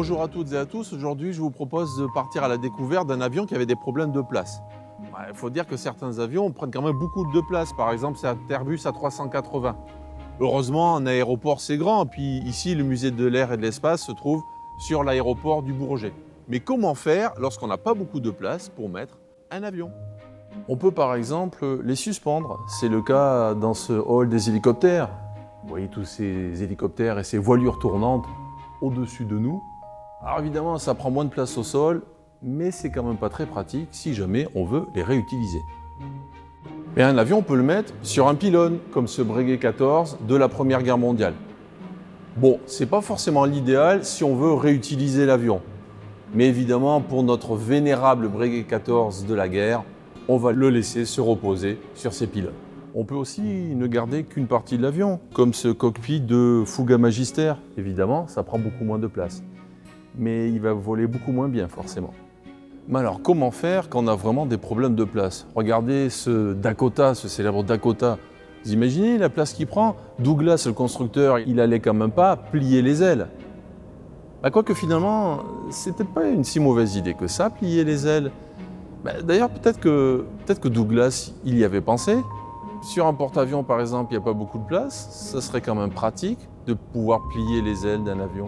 Bonjour à toutes et à tous, aujourd'hui je vous propose de partir à la découverte d'un avion qui avait des problèmes de place. Il faut dire que certains avions prennent quand même beaucoup de place, par exemple c'est Airbus A380. Heureusement un aéroport c'est grand, puis ici le musée de l'air et de l'espace se trouve sur l'aéroport du Bourget. Mais comment faire lorsqu'on n'a pas beaucoup de place pour mettre un avion? On peut par exemple les suspendre, c'est le cas dans ce hall des hélicoptères. Vous voyez tous ces hélicoptères et ces voilures tournantes au-dessus de nous. Alors évidemment, ça prend moins de place au sol, mais c'est quand même pas très pratique si jamais on veut les réutiliser. Mais un avion, on peut le mettre sur un pylône, comme ce Breguet 14 de la Première Guerre mondiale. Bon, c'est pas forcément l'idéal si on veut réutiliser l'avion. Mais évidemment, pour notre vénérable Breguet 14 de la guerre, on va le laisser se reposer sur ces pylônes. On peut aussi ne garder qu'une partie de l'avion, comme ce cockpit de Fouga Magister. Évidemment, ça prend beaucoup moins de place. Mais il va voler beaucoup moins bien, forcément. Mais alors, comment faire quand on a vraiment des problèmes de place? Regardez ce Dakota, ce célèbre Dakota. Vous imaginez la place qu'il prend? Douglas, le constructeur, il allait quand même pas plier les ailes. Quoique finalement, c'est peut-être pas une si mauvaise idée que ça, plier les ailes. D'ailleurs, peut-être que Douglas, il y avait pensé. Sur un porte-avions, par exemple, il n'y a pas beaucoup de place. Ça serait quand même pratique de pouvoir plier les ailes d'un avion.